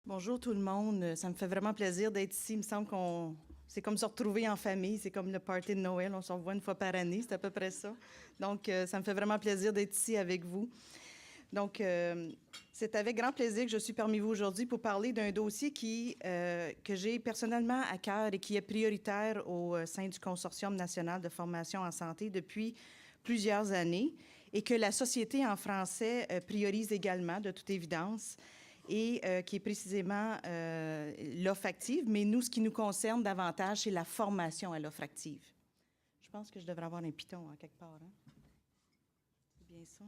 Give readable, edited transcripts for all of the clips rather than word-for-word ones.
Bonjour tout le monde, ça me fait vraiment plaisir d'être ici. Il me semble qu'on c'est comme se retrouver en famille, c'est comme le party de Noël, on se revoit une fois par année, c'est à peu près ça. Donc, ça me fait vraiment plaisir d'être ici avec vous. Donc, c'est avec grand plaisir que je suis parmi vous aujourd'hui pour parler d'un dossier que j'ai personnellement à cœur et qui est prioritaire au sein du Consortium national de formation en santé depuis plusieurs années et que la société en français priorise également, de toute évidence, et qui est précisément l'offre active. Mais nous, ce qui nous concerne davantage, c'est la formation à l'offre active. Je pense que je devrais avoir un piton en quelque part. Hein? C'est bien ça.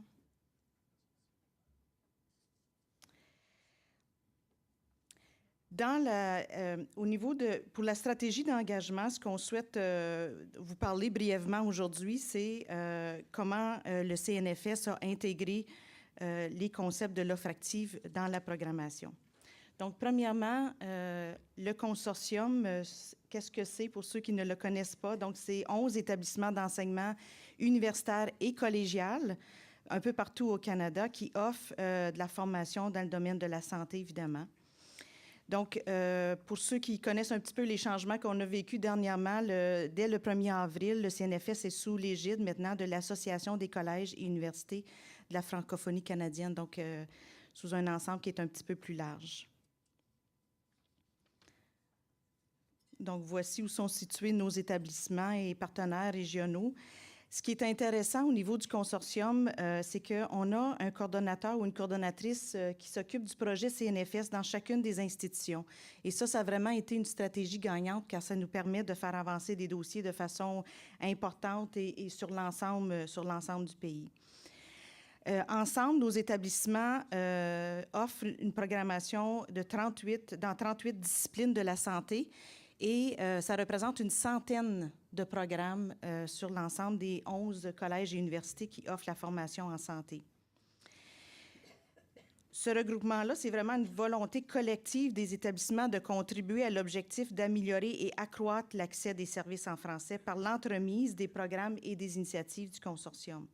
Au niveau pour la stratégie d'engagement, ce qu'on souhaite vous parler brièvement aujourd'hui, c'est comment le CNFS a intégré les concepts de l'offre active dans la programmation. Donc, premièrement, le consortium, qu'est-ce que c'est pour ceux qui ne le connaissent pas? Donc, c'est 11 établissements d'enseignement universitaire et collégial, un peu partout au Canada, qui offrent de la formation dans le domaine de la santé, évidemment. Donc, pour ceux qui connaissent un petit peu les changements qu'on a vécus dernièrement, dès le 1er avril, le CNFS est sous l'égide maintenant de l'Association des collèges et universités de la francophonie canadienne, donc sous un ensemble qui est un petit peu plus large. Donc, voici où sont situés nos établissements et partenaires régionaux. Ce qui est intéressant au niveau du consortium, c'est qu'on a un coordonnateur ou une coordonnatrice qui s'occupe du projet CNFS dans chacune des institutions. Et ça a vraiment été une stratégie gagnante car ça nous permet de faire avancer des dossiers de façon importante et sur l'ensemble du pays. Ensemble, nos établissements offrent une programmation dans 38 disciplines de la santé et ça représente une centaine de programmes sur l'ensemble des 11 collèges et universités qui offrent la formation en santé. Ce regroupement-là, c'est vraiment une volonté collective des établissements de contribuer à l'objectif d'améliorer et accroître l'accès des services en français par l'entremise des programmes et des initiatives du consortium.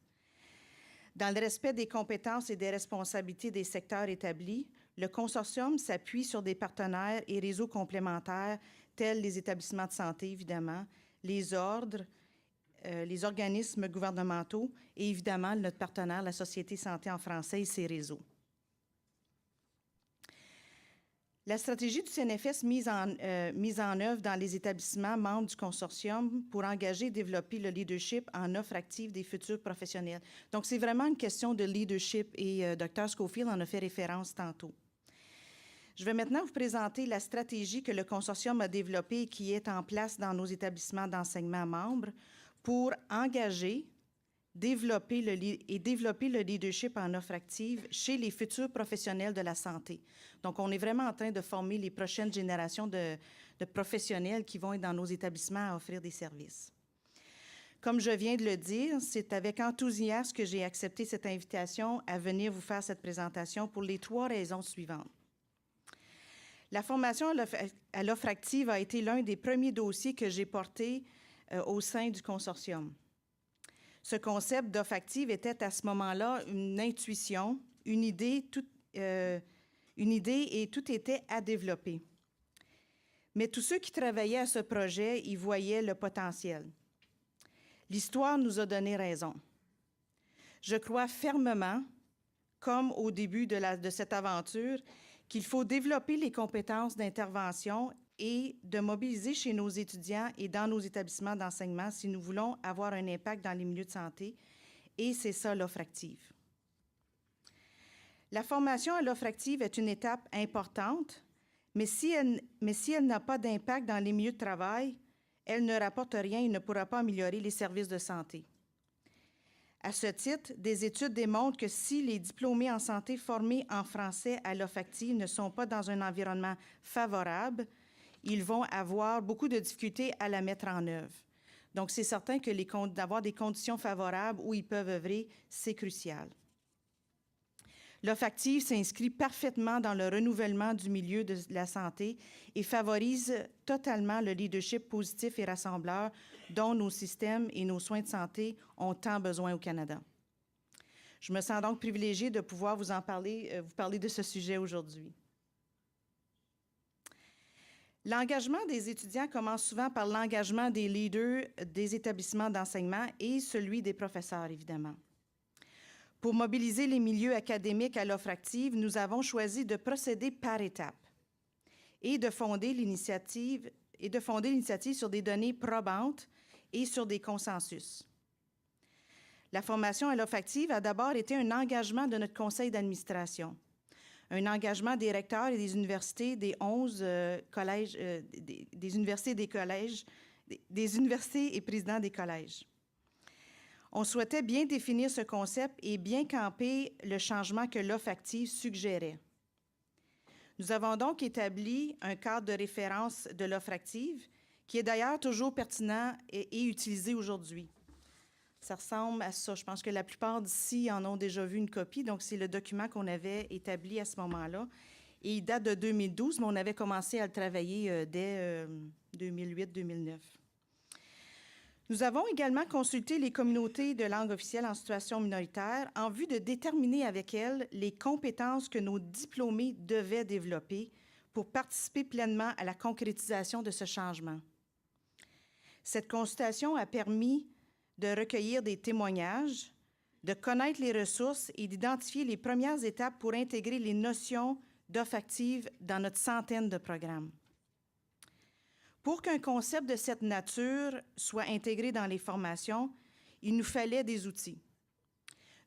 Dans le respect des compétences et des responsabilités des secteurs établis, le consortium s'appuie sur des partenaires et réseaux complémentaires tels les établissements de santé, évidemment, les ordres, les organismes gouvernementaux et évidemment notre partenaire, la Société Santé en français et ses réseaux. La stratégie du CNFS mise en œuvre dans les établissements membres du consortium pour engager et développer le leadership en offre active des futurs professionnels. Donc, c'est vraiment une question de leadership et Dr. Schofield en a fait référence tantôt. Je vais maintenant vous présenter la stratégie que le consortium a développée et qui est en place dans nos établissements d'enseignement membres pour engager, développer le leadership en offre active chez les futurs professionnels de la santé. Donc, on est vraiment en train de former les prochaines générations de professionnels qui vont être dans nos établissements à offrir des services. Comme je viens de le dire, c'est avec enthousiasme que j'ai accepté cette invitation à venir vous faire cette présentation pour les 3 raisons suivantes. La formation à l'offre active a été l'un des premiers dossiers que j'ai porté au sein du consortium. Ce concept d'offre active était à ce moment-là une intuition, une idée et tout était à développer. Mais tous ceux qui travaillaient à ce projet y voyaient le potentiel. L'histoire nous a donné raison. Je crois fermement, comme au début de cette aventure, qu'il faut développer les compétences d'intervention et de mobiliser chez nos étudiants et dans nos établissements d'enseignement si nous voulons avoir un impact dans les milieux de santé. Et c'est ça l'offre active. La formation à l'offre active est une étape importante, mais si elle n'a pas d'impact dans les milieux de travail, elle ne rapporte rien et ne pourra pas améliorer les services de santé. À ce titre, des études démontrent que si les diplômés en santé formés en français à l'offre active ne sont pas dans un environnement favorable, ils vont avoir beaucoup de difficultés à la mettre en œuvre. Donc, c'est certain que d'avoir des conditions favorables où ils peuvent œuvrer, c'est crucial. L'offre active s'inscrit parfaitement dans le renouvellement du milieu de la santé et favorise totalement le leadership positif et rassembleur dont nos systèmes et nos soins de santé ont tant besoin au Canada. Je me sens donc privilégiée de pouvoir vous parler de ce sujet aujourd'hui. L'engagement des étudiants commence souvent par l'engagement des leaders des établissements d'enseignement et celui des professeurs, évidemment. Pour mobiliser les milieux académiques à l'offre active, nous avons choisi de procéder par étapes et de fonder l'initiative sur des données probantes et sur des consensus. La formation à l'offre active a d'abord été un engagement de notre conseil d'administration, un engagement des recteurs et des universités des 11 collèges, des universités et présidents des collèges. On souhaitait bien définir ce concept et bien camper le changement que l'offre active suggérait. Nous avons donc établi un cadre de référence de l'offre active qui est d'ailleurs toujours pertinent et utilisé aujourd'hui. Ça ressemble à ça. Je pense que la plupart d'ici en ont déjà vu une copie. Donc, c'est le document qu'on avait établi à ce moment-là. Et il date de 2012, mais on avait commencé à le travailler dès 2008-2009. Nous avons également consulté les communautés de langue officielle en situation minoritaire en vue de déterminer avec elles les compétences que nos diplômés devaient développer pour participer pleinement à la concrétisation de ce changement. Cette consultation a permis de recueillir des témoignages, de connaître les ressources et d'identifier les premières étapes pour intégrer les notions d'offre active dans notre centaine de programmes. Pour qu'un concept de cette nature soit intégré dans les formations, il nous fallait des outils.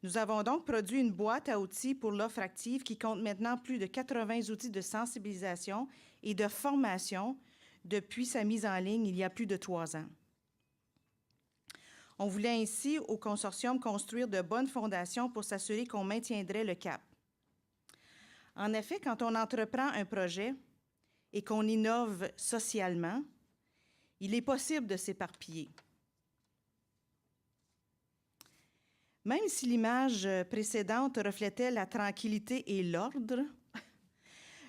Nous avons donc produit une boîte à outils pour l'offre active qui compte maintenant plus de 80 outils de sensibilisation et de formation depuis sa mise en ligne il y a plus de 3 ans. On voulait ainsi, au consortium, construire de bonnes fondations pour s'assurer qu'on maintiendrait le cap. En effet, quand on entreprend un projet et qu'on innove socialement, il est possible de s'éparpiller. Même si l'image précédente reflétait la tranquillité et l'ordre,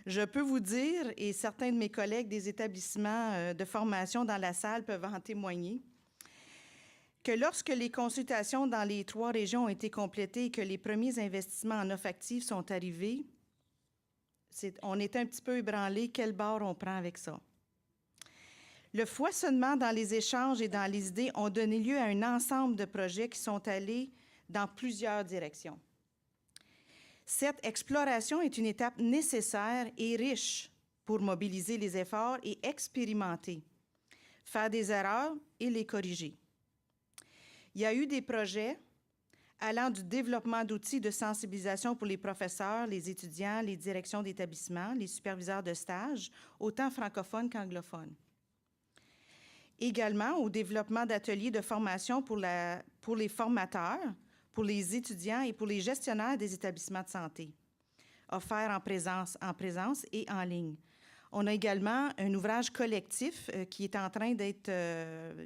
je peux vous dire, et certains de mes collègues des établissements de formation dans la salle peuvent en témoigner, que lorsque les consultations dans les 3 régions ont été complétées et que les premiers investissements en offre active sont arrivés, on était un petit peu ébranlés. Quel bord on prend avec ça? Le foisonnement dans les échanges et dans les idées ont donné lieu à un ensemble de projets qui sont allés dans plusieurs directions. Cette exploration est une étape nécessaire et riche pour mobiliser les efforts et expérimenter, faire des erreurs et les corriger. Il y a eu des projets allant du développement d'outils de sensibilisation pour les professeurs, les étudiants, les directions d'établissement, les superviseurs de stage, autant francophones qu'anglophones. Également au développement d'ateliers de formation pour les formateurs, pour les étudiants et pour les gestionnaires des établissements de santé, offerts en présence et en ligne. On a également un ouvrage collectif qui est en train d'être,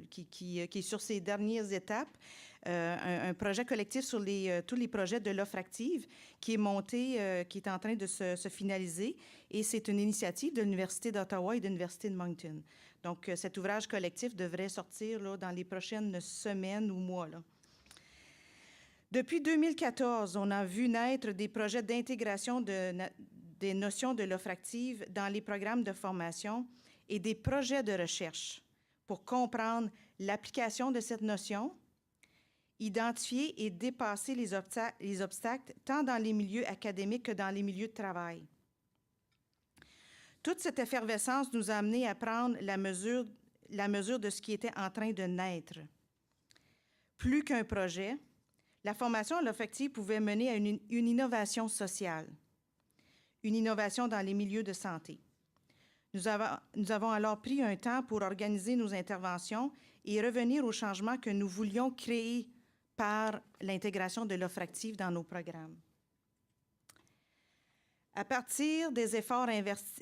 qui est sur ses dernières étapes, un projet collectif sur tous les projets de l'offre active qui est monté, qui est en train de se finaliser, et c'est une initiative de l'Université d'Ottawa et de l'Université de Moncton. Donc, cet ouvrage collectif devrait sortir là, dans les prochaines semaines ou mois, là. Depuis 2014, on a vu naître des projets d'intégration des notions de l'offre active dans les programmes de formation et des projets de recherche pour comprendre l'application de cette notion, identifier et dépasser les obstacles tant dans les milieux académiques que dans les milieux de travail. Toute cette effervescence nous a amené à prendre la mesure de ce qui était en train de naître. Plus qu'un projet, la formation à l'offre active pouvait mener à une innovation sociale, une innovation dans les milieux de santé. Nous avons alors pris un temps pour organiser nos interventions et revenir aux changements que nous voulions créer par l'intégration de l'offre active dans nos programmes. À partir des efforts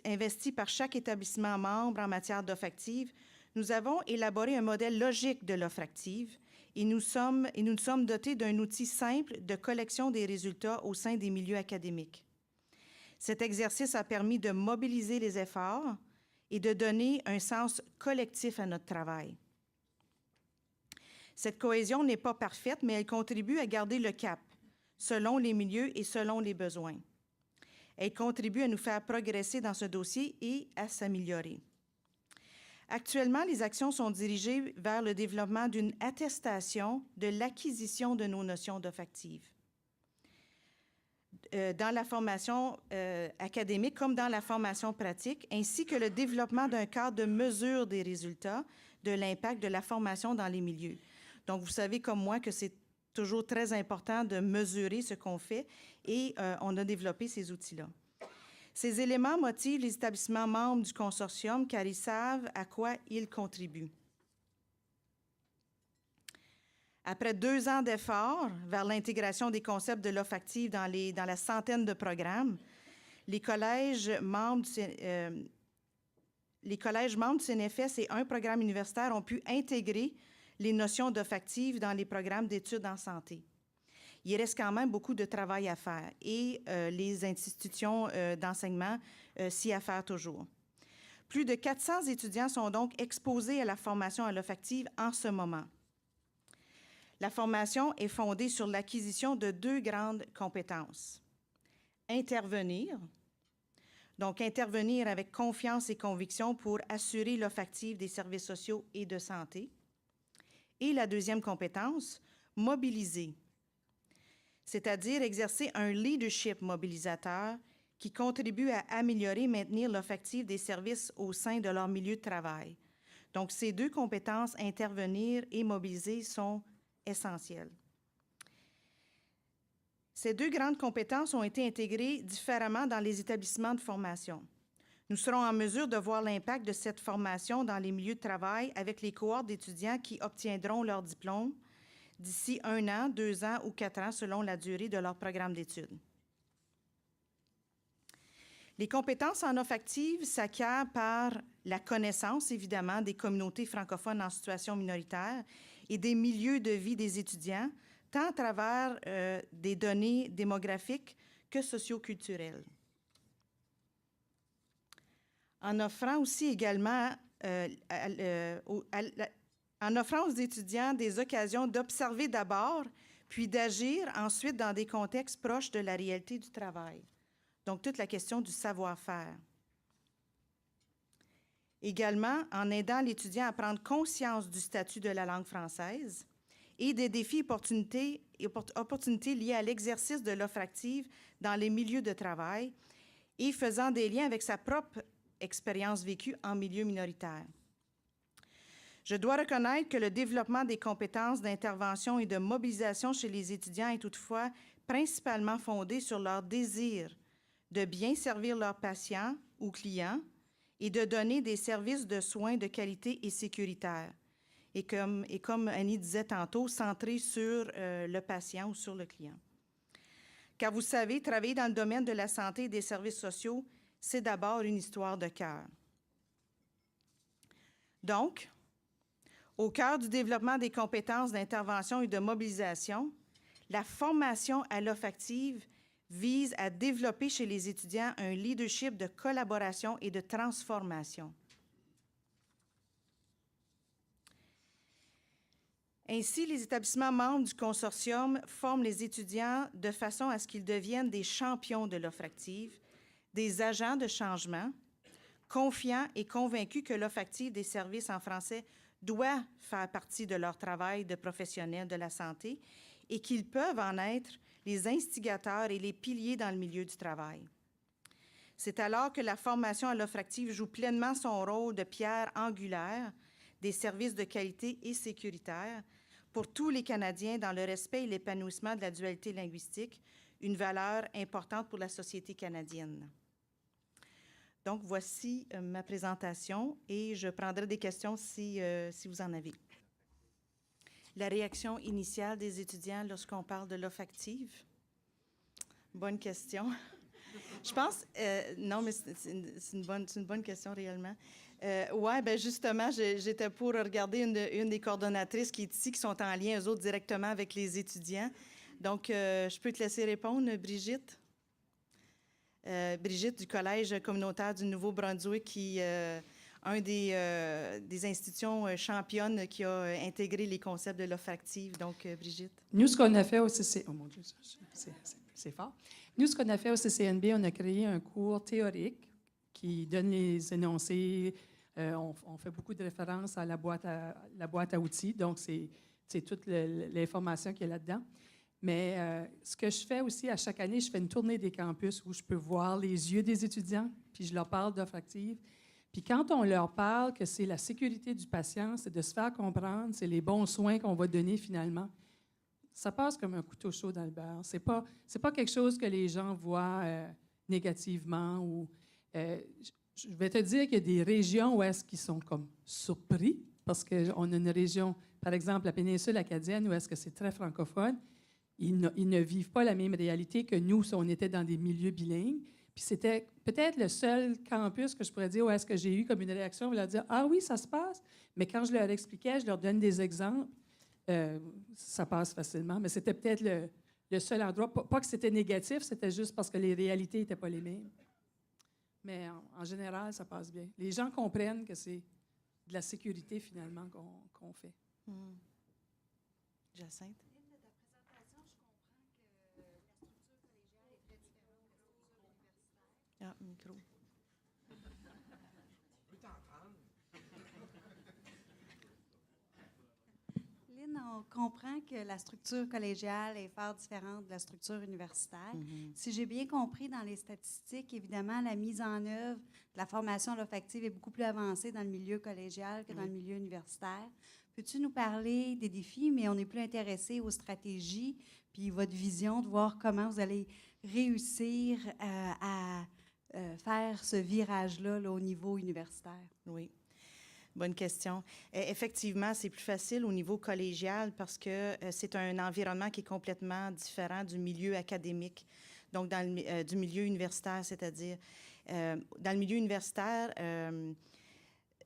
investis par chaque établissement membre en matière d'offre active, nous avons élaboré un modèle logique de l'offre active et nous nous sommes dotés d'un outil simple de collection des résultats au sein des milieux académiques. Cet exercice a permis de mobiliser les efforts et de donner un sens collectif à notre travail. Cette cohésion n'est pas parfaite, mais elle contribue à garder le cap, selon les milieux et selon les besoins. Elle contribue à nous faire progresser dans ce dossier et à s'améliorer. Actuellement, les actions sont dirigées vers le développement d'une attestation de l'acquisition de nos notions d'offre active. Dans la formation académique comme dans la formation pratique, ainsi que le développement d'un cadre de mesure des résultats de l'impact de la formation dans les milieux. Donc, vous savez comme moi que c'est toujours très important de mesurer ce qu'on fait et on a développé ces outils-là. Ces éléments motivent les établissements membres du consortium car ils savent à quoi ils contribuent. Après 2 ans d'efforts vers l'intégration des concepts de l'offre active dans la centaine de programmes, les collèges membres du CNFS et un programme universitaire ont pu intégrer les notions d'offre active dans les programmes d'études en santé. Il reste quand même beaucoup de travail à faire et les institutions d'enseignement s'y affairent toujours. Plus de 400 étudiants sont donc exposés à la formation à l'offre active en ce moment. La formation est fondée sur l'acquisition de 2 grandes compétences. Intervenir, donc intervenir avec confiance et conviction pour assurer l'offre active des services sociaux et de santé. Et la deuxième compétence, mobiliser, c'est-à-dire exercer un leadership mobilisateur qui contribue à améliorer et maintenir l'offre active des services au sein de leur milieu de travail. Donc, ces 2 compétences, intervenir et mobiliser, sont essentielles. Ces 2 grandes compétences ont été intégrées différemment dans les établissements de formation. Nous serons en mesure de voir l'impact de cette formation dans les milieux de travail avec les cohortes d'étudiants qui obtiendront leur diplôme d'ici 1 an, 2 ans ou 4 ans selon la durée de leur programme d'études. Les compétences en offre active s'acquièrent par la connaissance, évidemment, des communautés francophones en situation minoritaire et des milieux de vie des étudiants, tant à travers des données démographiques que socioculturelles. En offrant aussi également en offrant aux étudiants des occasions d'observer d'abord, puis d'agir ensuite dans des contextes proches de la réalité du travail. Donc, toute la question du savoir-faire. Également, en aidant l'étudiant à prendre conscience du statut de la langue française et des défis et opportunités liés à l'exercice de l'offre active dans les milieux de travail et faisant des liens avec sa propre expérience vécue en milieu minoritaire. Je dois reconnaître que le développement des compétences d'intervention et de mobilisation chez les étudiants est toutefois principalement fondé sur leur désir de bien servir leurs patients ou clients et de donner des services de soins de qualité et sécuritaires. Et comme Annie disait tantôt, centré sur le patient ou sur le client. Car vous savez, travailler dans le domaine de la santé et des services sociaux, c'est d'abord une histoire de cœur. Donc, au cœur du développement des compétences d'intervention et de mobilisation, la formation à l'offre active vise à développer chez les étudiants un leadership de collaboration et de transformation. Ainsi, les établissements membres du consortium forment les étudiants de façon à ce qu'ils deviennent des champions de l'offre active, des agents de changement, confiants et convaincus que l'offre active des services en français doit faire partie de leur travail de professionnels de la santé et qu'ils peuvent en être les instigateurs et les piliers dans le milieu du travail. C'est alors que la formation à l'offre active joue pleinement son rôle de pierre angulaire des services de qualité et sécuritaire pour tous les Canadiens dans le respect et l'épanouissement de la dualité linguistique, une valeur importante pour la société canadienne. Donc, voici ma présentation et je prendrai des questions si vous en avez. La réaction initiale des étudiants lorsqu'on parle de l'offre active? Bonne question. Je pense, non, mais c'est une bonne question réellement. Oui, bien justement, j'étais pour regarder une des coordonnatrices qui est ici, qui sont en lien, eux autres, directement avec les étudiants. Donc, je peux te laisser répondre, Brigitte? Brigitte du Collège communautaire du Nouveau-Brunswick, qui est un des institutions championnes qui a intégré les concepts de l'offre active. Donc, Brigitte. Nous, ce qu'on a fait au CCNB, oh mon Dieu, c'est fort. Nous, ce qu'on a fait au CCNB, on a créé un cours théorique qui donne les énoncés, On fait beaucoup de références à la boîte à outils, donc c'est toute l'information qui est là-dedans. Mais ce que je fais aussi à chaque année, je fais une tournée des campus où je peux voir les yeux des étudiants, puis je leur parle d'offres actives. Puis quand on leur parle que c'est la sécurité du patient, c'est de se faire comprendre, c'est les bons soins qu'on va donner finalement, ça passe comme un couteau chaud dans le beurre. C'est pas quelque chose que les gens voient négativement. Ou, je vais te dire qu'il y a des régions où est-ce qu'ils sont comme surpris, parce qu'on a une région, par exemple la péninsule acadienne, où est-ce que c'est très francophone. Ils ne vivent pas la même réalité que nous si on était dans des milieux bilingues. Puis c'était peut-être le seul campus que je pourrais dire où est-ce que j'ai eu comme une réaction, leur dire « Ah oui, ça se passe ». Mais quand je leur expliquais, je leur donne des exemples, ça passe facilement. Mais c'était peut-être le seul endroit. Pas que c'était négatif, c'était juste parce que les réalités n'étaient pas les mêmes. Mais en général, ça passe bien. Les gens comprennent que c'est de la sécurité, finalement, qu'on fait. Jacinthe? Ah, micro. Lynn, on comprend que la structure collégiale est fort différente de la structure universitaire. Si j'ai bien compris dans les statistiques, évidemment, la mise en œuvre de la formation à l'offre active est beaucoup plus avancée dans le milieu collégial que dans le milieu universitaire. Peux-tu nous parler des défis, mais on est plus intéressé aux stratégies, puis votre vision de voir comment vous allez réussir à faire ce virage-là là, au niveau universitaire? Oui. Bonne question. Effectivement, c'est plus facile au niveau collégial parce que c'est un environnement qui est complètement différent du milieu académique, donc du milieu universitaire, c'est-à-dire dans le milieu universitaire,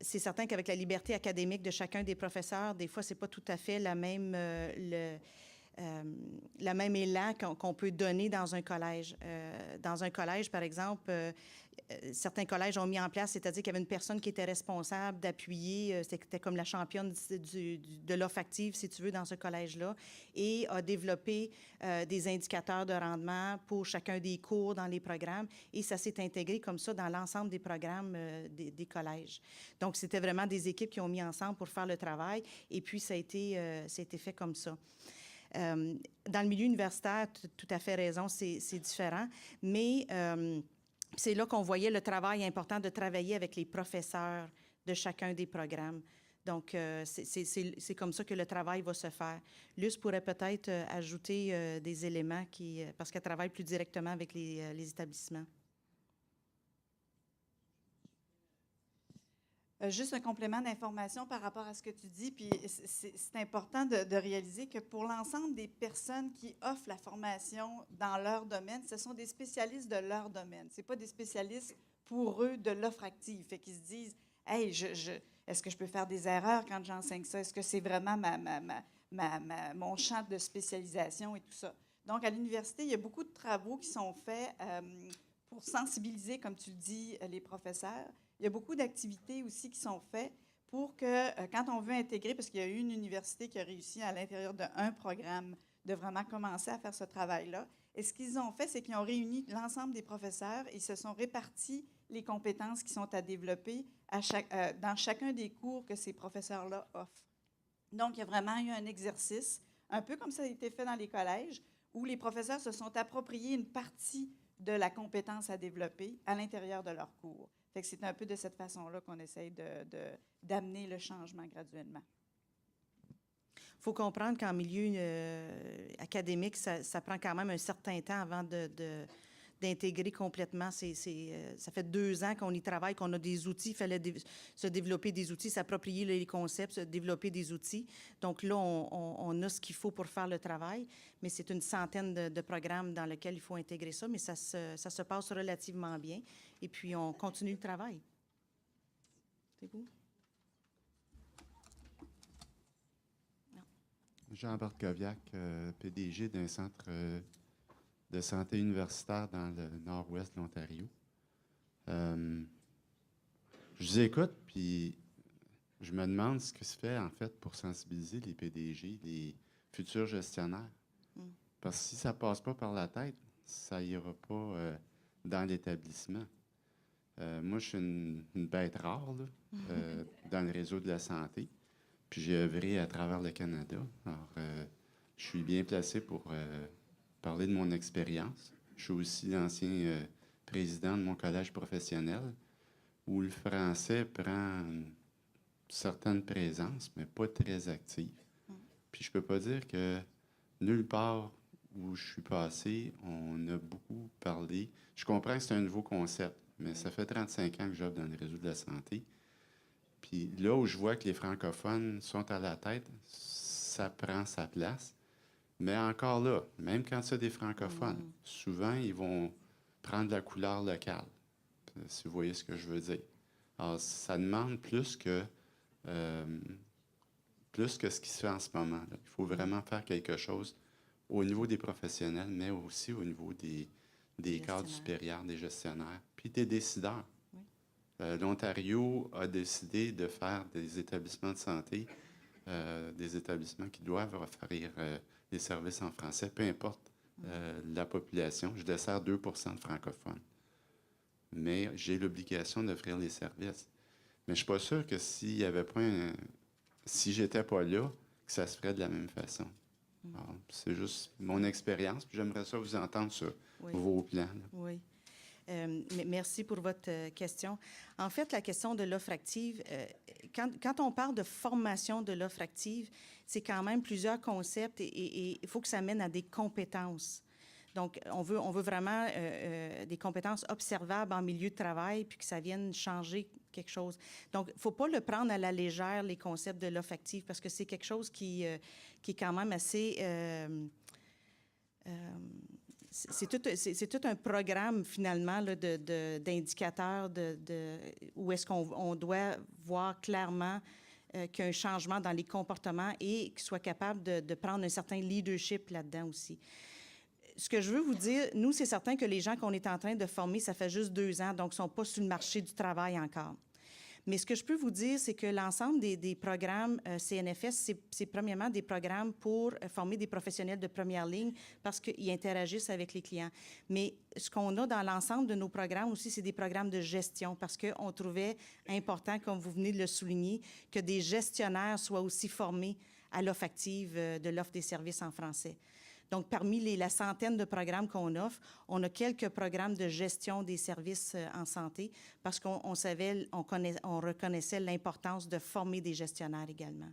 c'est certain qu'avec la liberté académique de chacun des professeurs, des fois, c'est pas tout à fait la même même élan qu'on peut donner dans un collège. Dans un collège, par exemple, certains collèges ont mis en place, c'est-à-dire qu'il y avait une personne qui était responsable d'appuyer, c'était comme la championne de l'offre active, si tu veux, dans ce collège-là, et a développé des indicateurs de rendement pour chacun des cours dans les programmes, et ça s'est intégré comme ça dans l'ensemble des programmes des collèges. Donc, c'était vraiment des équipes qui ont mis ensemble pour faire le travail, et puis ça a été fait comme ça. Dans le milieu universitaire, tout à fait raison, c'est différent, mais c'est là qu'on voyait le travail important de travailler avec les professeurs de chacun des programmes. Donc, c'est comme ça que le travail va se faire. Luce pourrait peut-être ajouter des éléments parce qu'elle travaille plus directement avec les établissements. Juste un complément d'information par rapport à ce que tu dis, puis c'est important de réaliser que pour l'ensemble des personnes qui offrent la formation dans leur domaine, ce sont des spécialistes de leur domaine. Ce n'est pas des spécialistes pour eux de l'offre active. Fait qu'ils se disent « Hey, est-ce que je peux faire des erreurs quand j'enseigne ça? Est-ce que c'est vraiment mon champ de spécialisation et tout ça? » Donc, à l'université, il y a beaucoup de travaux qui sont faits pour sensibiliser, comme tu le dis, les professeurs. Il y a beaucoup d'activités aussi qui sont faites pour que, quand on veut intégrer, parce qu'il y a eu une université qui a réussi à l'intérieur d'un programme de vraiment commencer à faire ce travail-là. Et ce qu'ils ont fait, c'est qu'ils ont réuni l'ensemble des professeurs et ils se sont répartis les compétences qui sont à développer dans chacun des cours que ces professeurs-là offrent. Donc, il y a vraiment eu un exercice, un peu comme ça a été fait dans les collèges, où les professeurs se sont appropriés une partie de la compétence à développer à l'intérieur de leur cours. Fait que c'est un peu de cette façon-là qu'on essaye d'amener le changement graduellement. Il faut comprendre qu'en milieu académique, ça prend quand même un certain temps avant d'intégrer complètement. Ça fait 2 ans qu'on y travaille, qu'on a des outils. Il fallait se développer des outils, s'approprier les concepts, se développer des outils. Donc là, on a ce qu'il faut pour faire le travail, mais c'est une centaine de programmes dans lesquels il faut intégrer ça, mais ça se passe relativement bien. Et puis, on continue le travail. C'est vous? Jean Bartkowiak, PDG d'un centre de santé universitaire dans le nord-ouest de l'Ontario. Je vous écoute, puis je me demande ce que se fait, en fait, pour sensibiliser les PDG, les futurs gestionnaires. Parce que si ça ne passe pas par la tête, ça n'ira pas dans l'établissement. Moi, je suis une bête rare là, dans le réseau de la santé. Puis j'ai œuvré à travers le Canada. Alors, je suis bien placé pour parler de mon expérience. Je suis aussi l'ancien président de mon collège professionnel, où le français prend une certaine présence, mais pas très active. Puis je peux pas dire que nulle part où je suis passé, on a beaucoup parlé. Je comprends que c'est un nouveau concept, mais ça fait 35 ans que j'œuvre dans le réseau de la santé. Puis là où je vois que les francophones sont à la tête, ça prend sa place. Mais encore là, même quand c'est des francophones, souvent, ils vont prendre la couleur locale, si vous voyez ce que je veux dire. Alors, ça demande plus que ce qui se fait en ce moment, là. Il faut vraiment faire quelque chose au niveau des professionnels, mais aussi au niveau des cadres supérieurs, des gestionnaires, puis des décideurs. L'Ontario a décidé de faire des établissements de santé, des établissements qui doivent offrir des services en français, peu importe la population. Je dessers 2 % de francophones. Mais j'ai l'obligation d'offrir les services. Mais je ne suis pas sûr que s'il y avait pas si j'étais pas là, que ça se ferait de la même façon. Alors, c'est juste mon expérience, puis j'aimerais ça vous entendre sur vos plans. Là. Oui. Merci pour votre question. En fait, la question de l'offre active, quand on parle de formation de l'offre active, c'est quand même plusieurs concepts et il faut que ça mène à des compétences. Donc, on veut vraiment des compétences observables en milieu de travail puis que ça vienne changer quelque chose. Donc, il ne faut pas le prendre à la légère, les concepts de l'offre active, parce que c'est quelque chose qui est quand même assez... c'est tout un programme, finalement, là, d'indicateurs où est-ce qu'on doit voir clairement qu'il y a un changement dans les comportements et qu'il soit capable de prendre un certain leadership là-dedans aussi. Ce que je veux vous dire, nous, c'est certain que les gens qu'on est en train de former, ça fait juste 2 ans, donc ils ne sont pas sur le marché du travail encore. Mais ce que je peux vous dire, c'est que l'ensemble des programmes CNFS, c'est premièrement des programmes pour former des professionnels de première ligne parce qu'ils interagissent avec les clients. Mais ce qu'on a dans l'ensemble de nos programmes aussi, c'est des programmes de gestion parce qu'on trouvait important, comme vous venez de le souligner, que des gestionnaires soient aussi formés à l'offre active de l'offre des services en français. Donc, parmi la centaine de programmes qu'on offre, on a quelques programmes de gestion des services en santé parce qu'on reconnaissait l'importance de former des gestionnaires également.